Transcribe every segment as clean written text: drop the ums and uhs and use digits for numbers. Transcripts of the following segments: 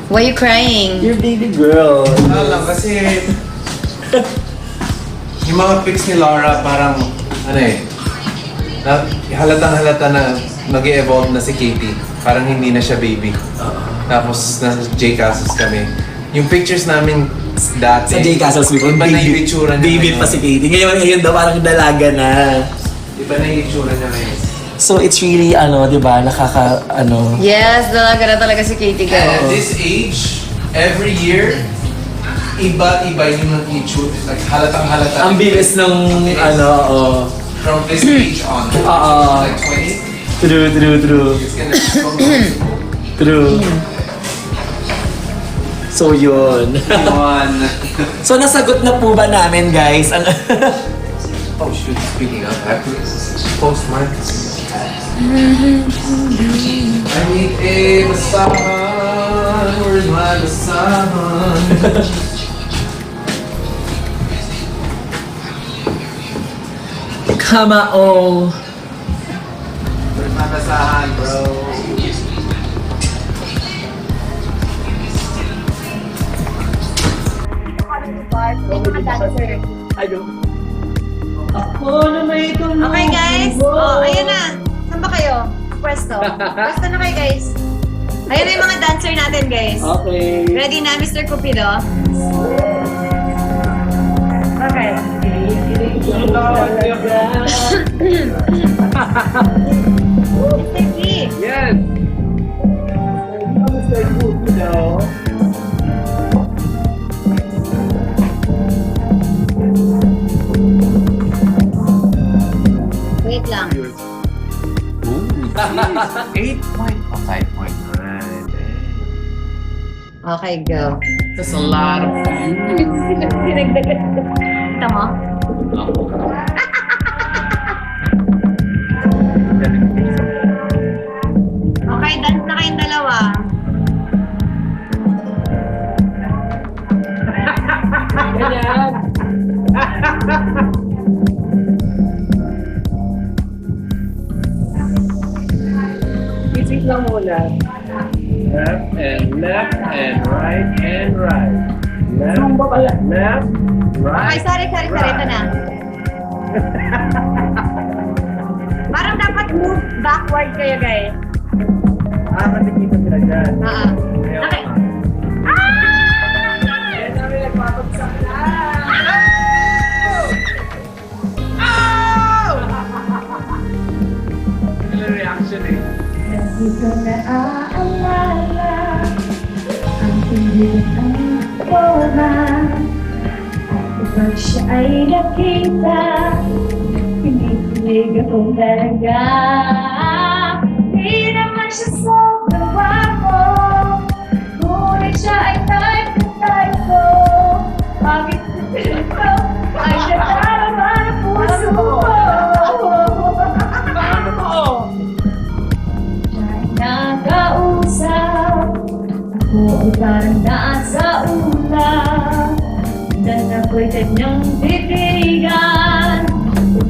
Why you crying? Your baby girl. Lang kasi yung mga pics ni Laura parang halatang halata na nag-evolve na si Katie. Parang hindi na siya baby. Tapos nasa J Castles kami. Yung pictures namin dati. Sa J Castles before, iba na yung itsura niya. Baby pa si Katie. Ngayon daw parang dalaga na. Iba na yung itsura niya ngayon. So it's really, di ba, Yes, dalaga na talaga si Katie And at girl. this age, every year, iba-iba yung itsura. Like halatang halata. ang bilis ng, From this age on. Like 20. True. It's gonna be so noticeable. True. So yun. One. So nasagot na po ba namin, guys? Oh shoot, speaking of that, postmark. I need a basahan. Where's my basahan? Kamao. Where's my basahan, bro? Ako na may tulong. Okay guys, ayun na. Saan ba kayo? Pwesto. Pwesto na kayo guys. Ayun na yung mga dancer natin guys. Okay. Ready na Mr. Cupido? Okay. Mr. P. Yes! Wait lang. 8 point. Oh, 5.9. Okay, go. That's a lot of Dinagdagan ko. Kita mo? Okay, dance na kayong dalawa. Ganyan. Isip lang muna. left and right and right. Left, left, Okay, right. sorry. Ito na. Parang dapat move backward kayo, guys. Kasi kita sila dyan. Okay. Kaya namin nagpapagsak na. Ano reaction eh? Hindi ko naaalala ang pilit ang forma at kapag siya ay nakita, pinipilig akong talaga. Di naman siya sobrang wapo, ngunit siya ay type na type ko. Bakit ito ay nadarama ng puso ko? Nakausap ako ay parang nasa ulap dan ako'y kanyang titigan.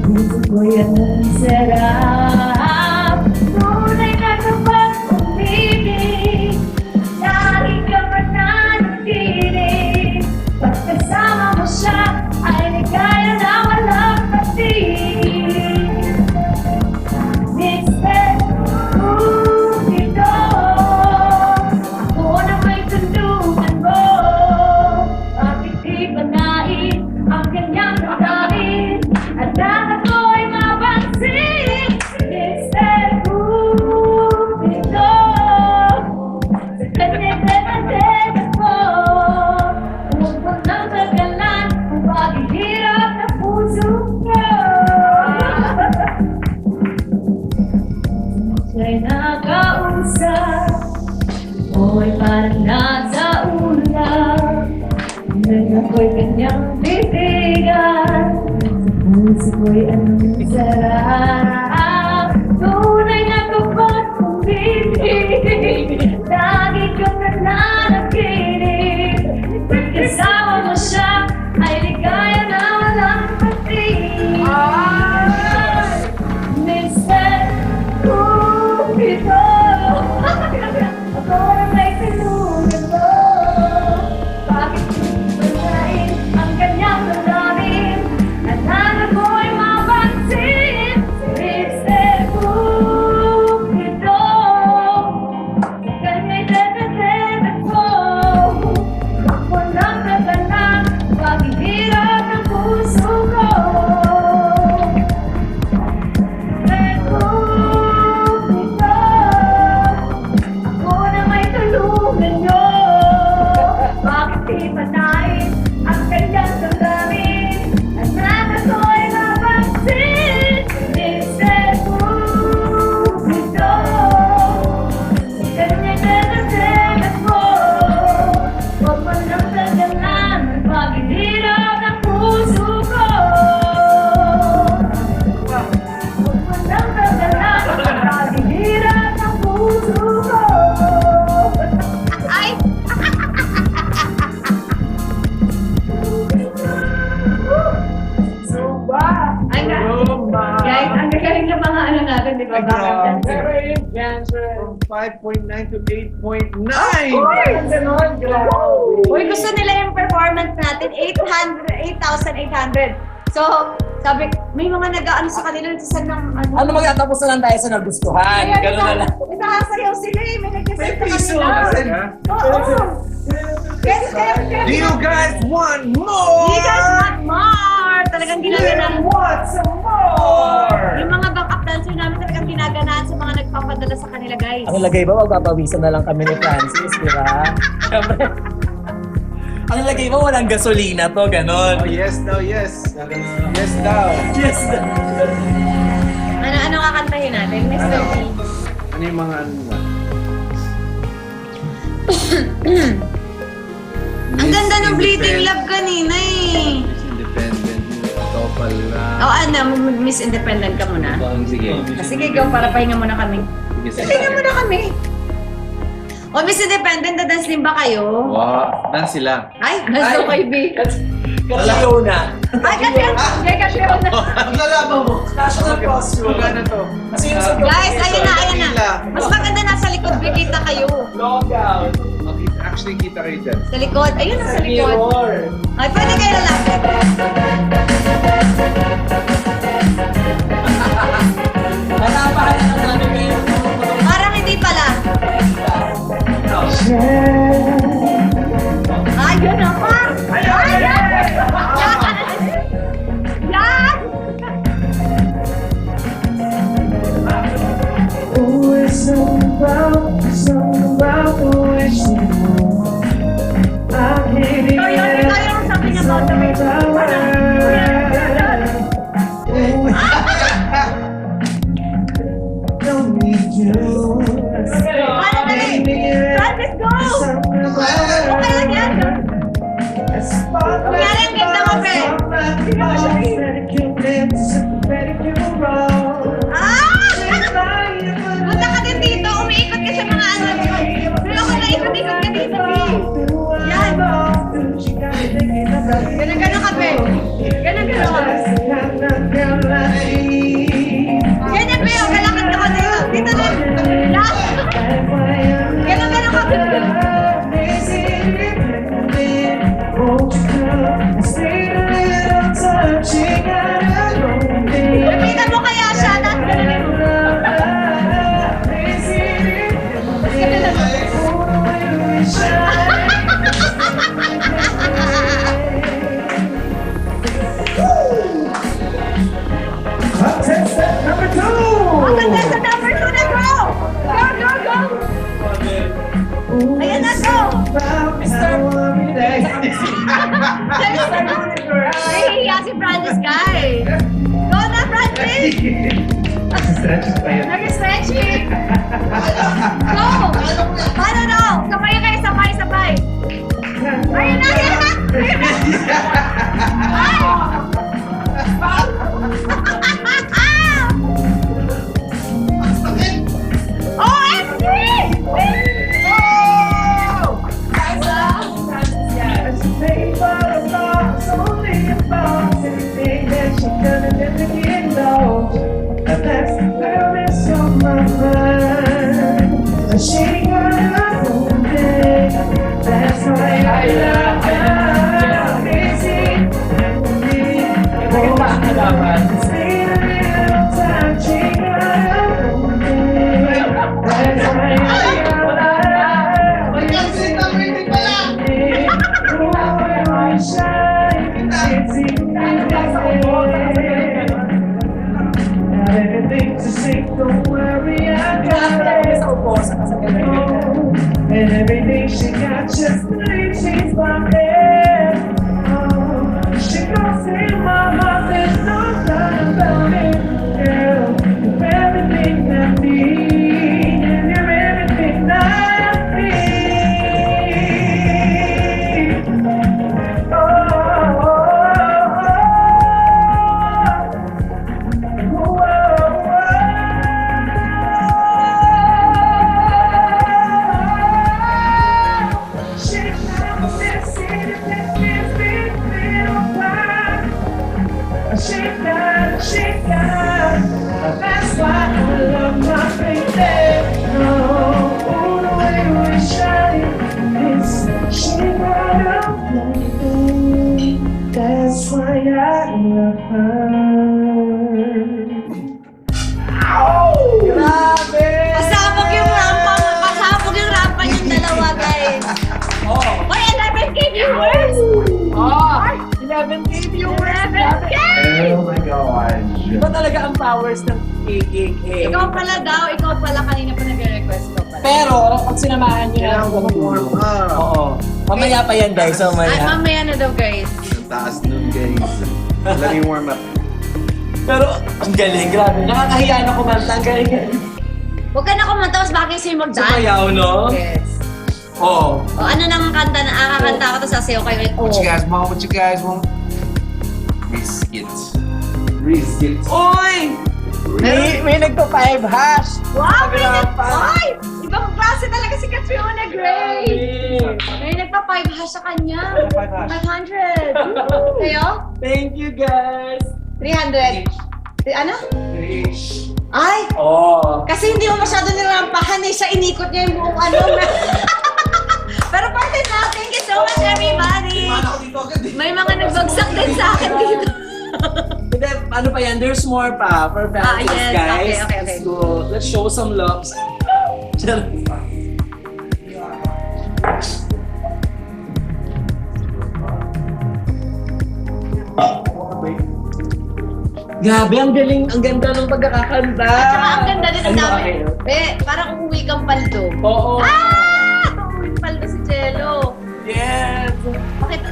Puso ko'y anong sarap. Tunay na kapag umibig, lagi ka mananatiling. Pagkasama mo siya ay ligaya na walang patig. Mr. Cupido, ako na may tulungan mo. Bakit di panain ang kanyang damdamin at ang ako'y mapansin? Mr. Cupido, sa kanya-kanya ako. Huwag mo nang tagalan ang paghihirap na puso ko. Siya'y nakausap, ako'y parang nasa ulap. Nang ako'y kanyang titigan, sa puso ko'y anong sarap. Tunay na kapag umibig, lagi kang nananaginig. Pagkasama mo siya, ay ligaya na walang patig. Mr. Cupido, ako na may tulungan 5.9 to 8.9. Ganon, grabe. Uy, gusto nila yung performance natin, 8,800. So, sabi, may mga nag-ano sa kanila, nagsasal ng ano. Ano magtatapos na lang tayo sa nagustuhan? Kaya Ganun na lang. nakasayaw sila eh, may nagkasal May sa piso. kanila. Oo. Do you guys want more? You guys want more! Talagang ginaganan. want some more? Yung mga backup dancer namin talagang ginaganan sa mga nagpapadala sa kanila, guys. Ang lagay ba, magpapawisan na lang kami ni Francis, di ba? Siyempre. Ang lagay ba, walang gasolina to, ganon. Oh, yes daw, yes. Yes daw. Yes. Ano kakantahin natin, Mr. P? Ano yung mga ano ba? Ang ganda ng Bleeding Love kanina eh. Miss Independent. Ito pala. O ano, Miss Independent ka muna. Sige. Sige, go, para pahinga muna kami. Sige, Pahinga muna kami. O Miss Independent, dadance din ba kayo? Wow. Dan sila. Ay, nasa kay B. Kasiyo na. Ay, kasi ako na. Ang lalaban mo. National costume. Magkano to? Kasi yung sa Guys, ayun na. Mas maganda nasa likod, bigita kayo. long gown. Okay, actually, kita kayo dyan. Sa likod, ayun na sa likod. Mirror. Ay, pwede kayo lalapit. Matapahan na namin kayo. Parang hindi pala. Ay, yun ako. Ay, yan! Yan! Ito yung something about the way. Ano na eh? Francis, go! Okay lang yan. Kunyari, ang ganda mo, Fred. Ah! Punta ka din dito, umiikot ka sa mga ano. Pero ako naikot-ikot ka dito, eh. Yan. Ganun-ganun ka, Fred. Ganun-ganun ka. Ganyan, Fred. Galakad ka ka dito. Dito din. Last. Ganun-ganun ka, Fred. Lapitan mo kaya siya, tapos ganun mo. Number 2! Ang ganda sa number 2 na go! Go, go, go! Ayan na, go! Nahihiya si Francis, guys! Go na, Francis! Stretches pa yan. Nag-stretching! Go! Paano na? Sabay kayo, sabay! Ayun na, ayun na! Ay! OMG! She got her own day. That's why I love her. Busy. Stay a little time. She got her own day. That's why I love her. Busy. Oh, I shine. Busy. Got everything to say. Don't worry, I got it. And everything she got just believe she's my man. Oh, she gon' say my heart, there's no doubt about it. Girl, you're everything I need, and you're everything I need. Shake talaga ang powers ng KKK. Ikaw pala kanina pa nag-request ko pala. Pero, pag sinamahan niyo na ako warm up. Oo. Mamaya pa yan, guys. Ay, Mamaya. mamaya na daw guys. Ang taas nun, guys. Let me warm up. Pero, ang galing. Grabe. Nakakahiya na kumanta. Ang galing. Huwag ka na kumanta, mas bagay sa'yo mag-dance. Sumayaw, no? Yes. Oo. O ano nang kanta na kakanta ako tapos sasayaw kayo ulit. What you guys want? What you guys want? Biscuits. Biscuits. Uy! May nagpa-5 hash. Wow! May Grabe. Ay! Ibang klase talaga si Catriona Gray! Grabe. May nagpa-5 hash sa kanya. 5 hash. 500. Kayo? Thank you, guys. 300. Ano? Ay! Oh. Kasi hindi mo masyado nirampahan eh. Siya inikot niya yung buong ano. Pero parte na. Thank you so much, everybody! May mga nagbagsak din sa akin dito. But then, ano pa yan? There's more pa for Valentine's, yes. guys. Okay. Let's go. Let's show some love. Grabe, ang galing, ang ganda ng pagkakakanta. At saka ang ganda din ang Ano, dami. okay. Parang uuwi kang paldo. Oo. Uuwi paldo si Jello. Yes. Pakita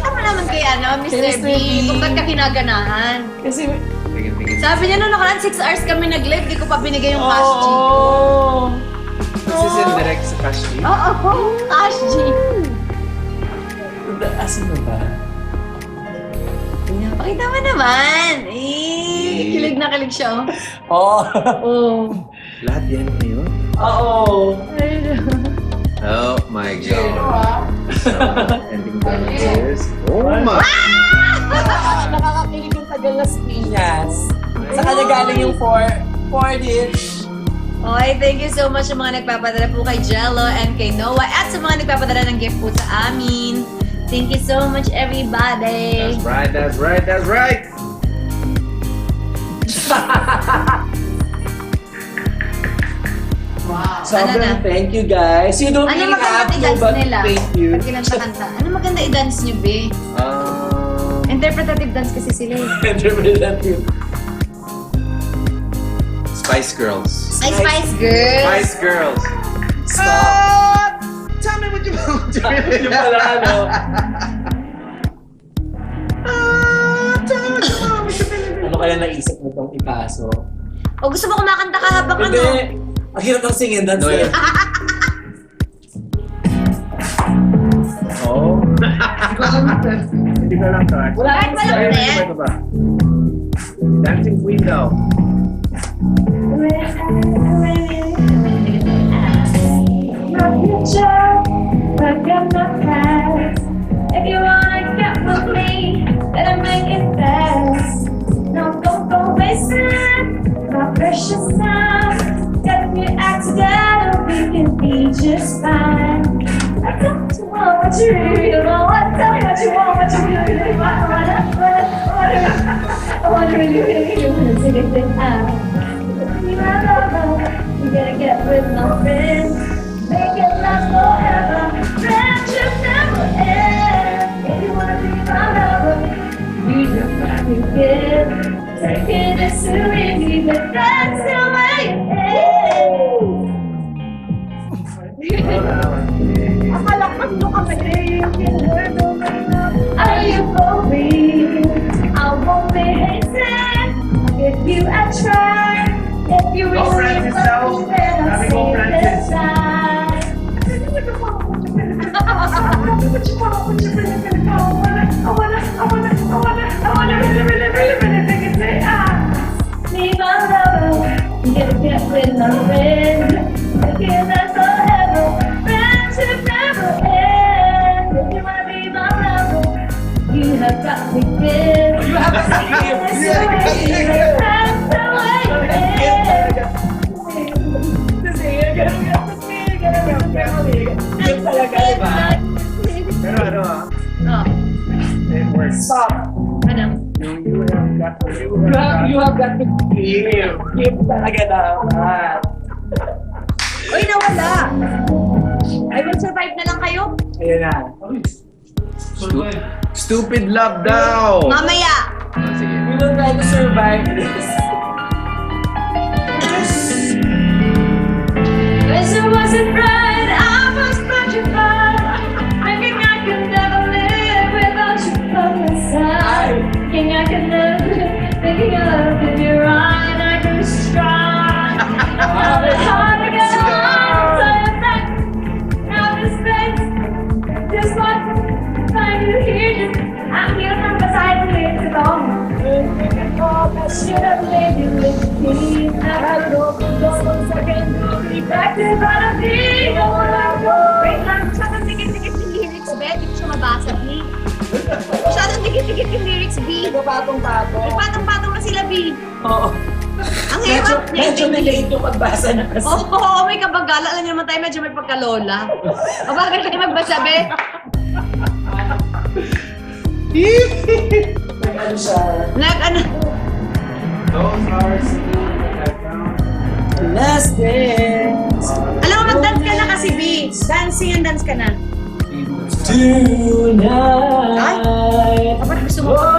mo naman kay ano, Mr. Mr. B, B. kung ba't ka kinaganahan. Kasi, Tingin. Sabi niya nung nakaraan, 6 hours kami nag-live, di ko pa binigay yung cash G. oh. This is in direct sa cash G. Oo, cash G. Asan na ba? Pakita mo naman. Kilig na kilig siya. Oh. Oh. Lahat yan ngayon? Oo. Oh my God. So, ending downstairs. Oh my! Nakakakilig yung tagal Las Piñas. Sa kanya galing yung 4 dish. Okay, thank you so much sa mga nagpapadala po kay Jello and kay Noah at sa mga nagpapadala ng gift po sa amin. Thank you so much, everybody. That's right, that's right, that's right! Sobrang Ano na? thank you, guys. You don't Ano really have maganda to, i-dance but nila? thank you. Pag kinanta-kanta. Ano maganda i-dance nyo, be? Interpretative dance kasi sila eh. Interpretative. Spice Girls. Ay, Spice Girls! Spice Girls! Stop! Tell me what you want to Yung pala, ano? Ano kaya naisip mo itong ikaso? O gusto mo kumakanta ka habang ano? Hindi. Ang hirap ng singin. That's No, it. Oh. Hindi ko lang to. Wala Kahit akong walang style. net. Ito ba? Dancing Queen daw. My future, I got my past. If you wanna get with me, better make it fast. No, don't waste it, my precious time. Get me act together, we can be just fine. I don't want what you really want. Tell me what you want, what you really want. I wanna really take it out. You my lover, you gotta get with my friends. Make it last forever. Friendship never ends. If you wanna be my lover, you just have to give. Taking it too easy, but that's the way it is. Akala ko kami. Are you for me? I won't be hating. Give you a try. If you Go, really Francis, love me, then I'll Sabi ko, stay Francis. this time. Be my lover, get with my friends. Again, that's forever. Friendship never ends. If you wanna be my lover, you have got to give. You have to give. That's the way it is. Yun talaga, diba? Pero ano Oh, it works. Stop. ano? You have got to give. Give talaga dapat. Uy, nawala! I will survive na lang kayo. Ayan na. Stupid love daw! Mamaya! Oh, sige. We will try to survive this. Wish I wasn't right, I was petrified. Thinking I could never live without you by my side. Thinking I could never live, thinking of in your eyes, I grew strong. Now it's hard to get along, so you're back. Now this space, just what find you here. I'm here from beside me, it's gone. I should have made you with me. I had an open door, I can be back to bottom me. Wait lang, masyadong dikit-dikit yung lyrics, be. Hindi ko siya mabasa, B. Masyadong dikit-dikit yung lyrics, B. Patong-patong. Patong-patong na sila, B. Oo. Ang Medyo hirap. delayed yung pagbasa na kasi. Oo, may kabagala. Alam niyo naman tayo, medyo may pagkalola. O bakit kayo magbasa, be? Ano siya? Ano? Those are Last dance. Alam mo, mag-dance ka na kasi, B. Dancing and dance ka na. Tonight. Dapat gusto mo pa